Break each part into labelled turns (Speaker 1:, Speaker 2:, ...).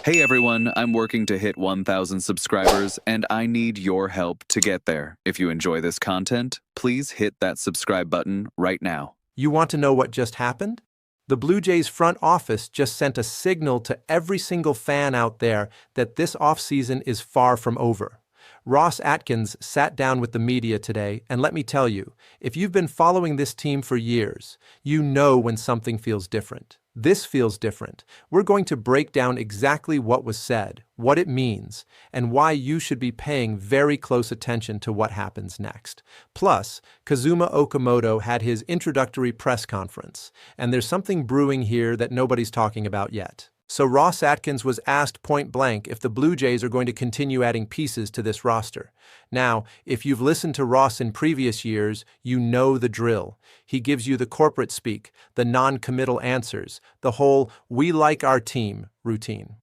Speaker 1: Hey everyone, I'm working to hit 1,000 subscribers and I need your help to get there. If you enjoy this content, please hit that subscribe button right now.
Speaker 2: You want to know what just happened? The Blue Jays front office just sent a signal to every single fan out there that this offseason is far from over. Ross Atkins sat down with the media today, and let me tell you, if you've been following this team for years, you know when something feels different. This feels different. We're going to break down exactly what was said, what it means, and why you should be paying very close attention to what happens next. Plus, Kazuma Okamoto had his introductory press conference, and there's something brewing here that nobody's talking about yet. So Ross Atkins was asked point blank if the Blue Jays are going to continue adding pieces to this roster. Now, if you've listened to Ross in previous years, you know the drill. He gives you the corporate speak, the non-committal answers, the whole "we like our team" routine.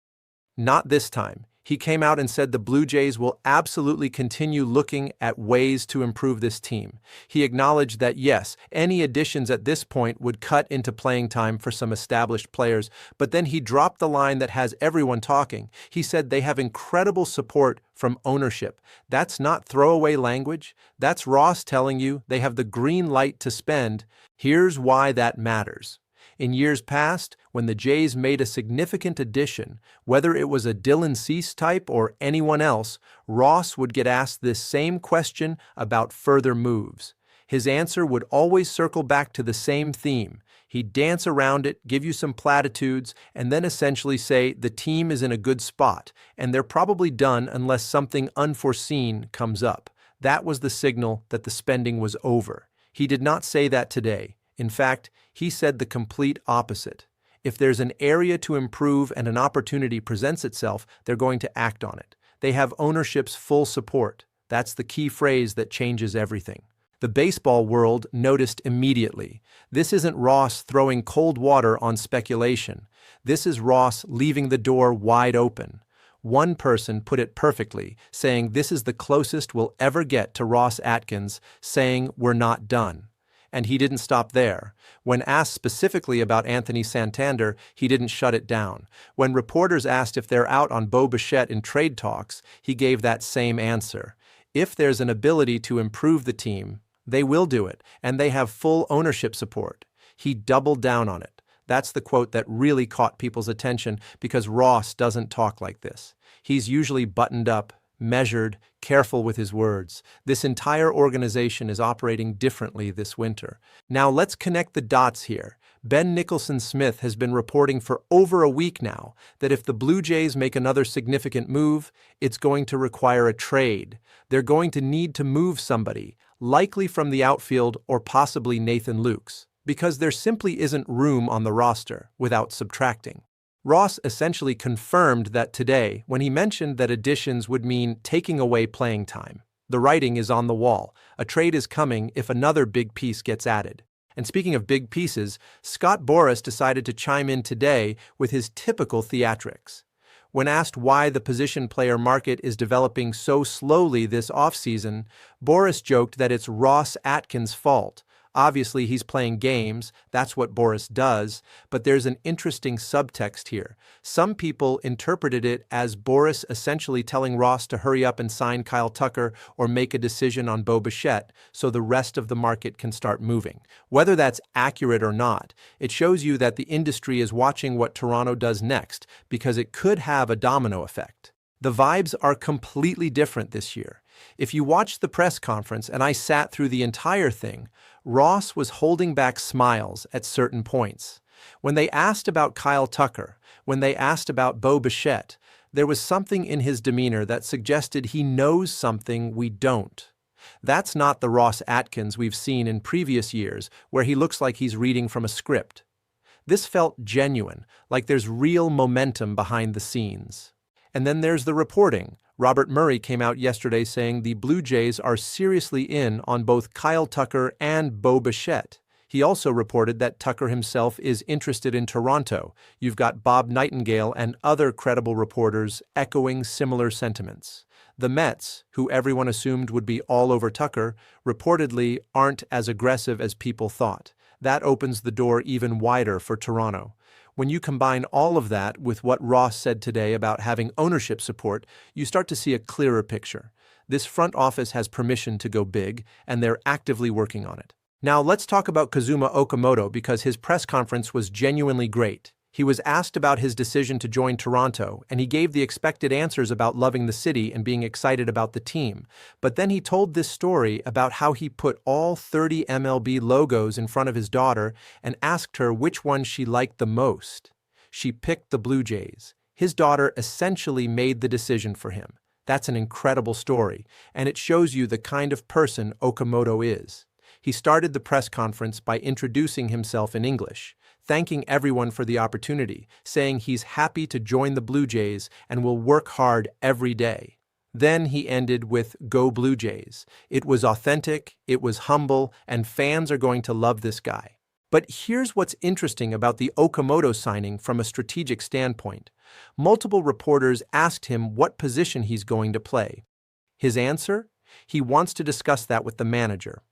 Speaker 2: Not this time. He came out and said the Blue Jays will absolutely continue looking at ways to improve this team. He acknowledged that yes, any additions at this point would cut into playing time for some established players, but then he dropped the line that has everyone talking. He said they have incredible support from ownership. That's not throwaway language. That's Ross telling you they have the green light to spend. Here's why that matters. In years past, when the Jays made a significant addition, whether it was a Dylan Cease type or anyone else, Ross would get asked this same question about further moves. His answer would always circle back to the same theme. He'd dance around it, give you some platitudes, and then essentially say the team is in a good spot, and they're probably done unless something unforeseen comes up. That was the signal that the spending was over. He did not say that today. In fact, he said the complete opposite. If there's an area to improve and an opportunity presents itself, they're going to act on it. They have ownership's full support. That's the key phrase that changes everything. The baseball world noticed immediately. This isn't Ross throwing cold water on speculation. This is Ross leaving the door wide open. One person put it perfectly, saying this is the closest we'll ever get to Ross Atkins saying we're not done. And he didn't stop there. When asked specifically about Anthony Santander, he didn't shut it down. When reporters asked if they're out on Bichette in trade talks, he gave that same answer. If there's an ability to improve the team, they will do it, and they have full ownership support. He doubled down on it. That's the quote that really caught people's attention because Ross doesn't talk like this. He's usually buttoned up, measured, careful with his words. This entire organization is operating differently this winter. Now let's connect the dots here. Ben Nicholson-Smith has been reporting for over a week now that if the Blue Jays make another significant move, it's going to require a trade. They're going to need to move somebody, likely from the outfield or possibly Nathan Lukes, because there simply isn't room on the roster without subtracting. Ross essentially confirmed that today when he mentioned that additions would mean taking away playing time. The writing is on the wall. A trade is coming if another big piece gets added. And speaking of big pieces, Scott Boras decided to chime in today with his typical theatrics. When asked why the position player market is developing so slowly this offseason, Boras joked that it's Ross Atkins' fault. Obviously, he's playing games, that's what Boras does, but there's an interesting subtext here. Some people interpreted it as Boras essentially telling Ross to hurry up and sign Kyle Tucker or make a decision on Bichette so the rest of the market can start moving. Whether that's accurate or not, it shows you that the industry is watching what Toronto does next because it could have a domino effect. The vibes are completely different this year. If you watched the press conference, and I sat through the entire thing, Ross was holding back smiles at certain points. When they asked about Kyle Tucker, when they asked about Bichette, there was something in his demeanor that suggested he knows something we don't. That's not the Ross Atkins we've seen in previous years, where he looks like he's reading from a script. This felt genuine, like there's real momentum behind the scenes. And then there's the reporting. Robert Murray came out yesterday saying the Blue Jays are seriously in on both Kyle Tucker and Bichette. He also reported that Tucker himself is interested in Toronto. You've got Bob Nightingale and other credible reporters echoing similar sentiments. The Mets, who everyone assumed would be all over Tucker, reportedly aren't as aggressive as people thought. That opens the door even wider for Toronto. When you combine all of that with what Ross said today about having ownership support, you start to see a clearer picture. This front office has permission to go big, and they're actively working on it. Now let's talk about Kazuma Okamoto because his press conference was genuinely great. He was asked about his decision to join Toronto, and he gave the expected answers about loving the city and being excited about the team. But then he told this story about how he put all 30 MLB logos in front of his daughter and asked her which one she liked the most. She picked the Blue Jays. His daughter essentially made the decision for him. That's an incredible story, and it shows you the kind of person Okamoto is. He started the press conference by introducing himself in English, thanking everyone for the opportunity, saying he's happy to join the Blue Jays and will work hard every day. Then he ended with "Go Blue Jays." It was authentic, it was humble, and fans are going to love this guy. But here's what's interesting about the Okamoto signing from a strategic standpoint. Multiple reporters asked him what position he's going to play. His answer? He wants to discuss that with the manager.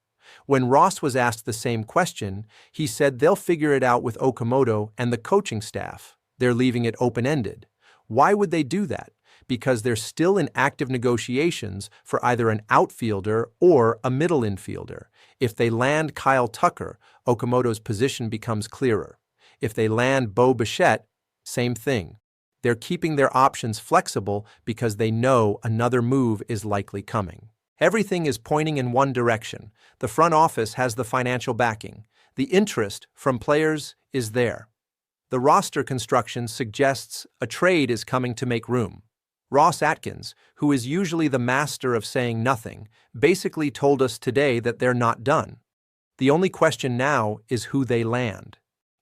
Speaker 2: When Ross was asked the same question, he said they'll figure it out with Okamoto and the coaching staff. They're leaving it open-ended. Why would they do that? Because they're still in active negotiations for either an outfielder or a middle infielder. If they land Kyle Tucker, Okamoto's position becomes clearer. If they land Bichette, same thing. They're keeping their options flexible because they know another move is likely coming. Everything is pointing in one direction. The front office has the financial backing. The interest from players is there. The roster construction suggests a trade is coming to make room. Ross Atkins, who is usually the master of saying nothing, basically told us today that they're not done. The only question now is who they land.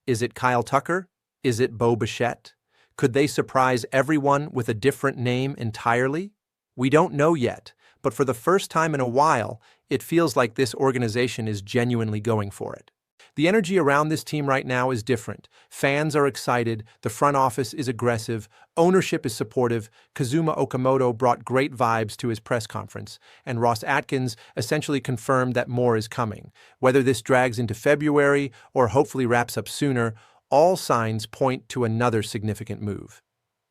Speaker 2: Is it Kyle Tucker? Is it Bichette? Could they surprise everyone with a different name entirely? We don't know yet, but for the first time in a while, it feels like this organization is genuinely going for it. The energy around this team right now is different. Fans are excited, the front office is aggressive, ownership is supportive, Kazuma Okamoto brought great vibes to his press conference, and Ross Atkins essentially confirmed that more is coming. Whether this drags into February or hopefully wraps up sooner, all signs point to another significant move.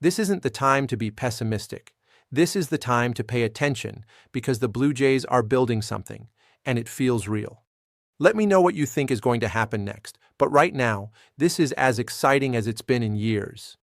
Speaker 2: This isn't the time to be pessimistic. This is the time to pay attention because the Blue Jays are building something, and it feels real. Let me know what you think is going to happen next, but right now, this is as exciting as it's been in years.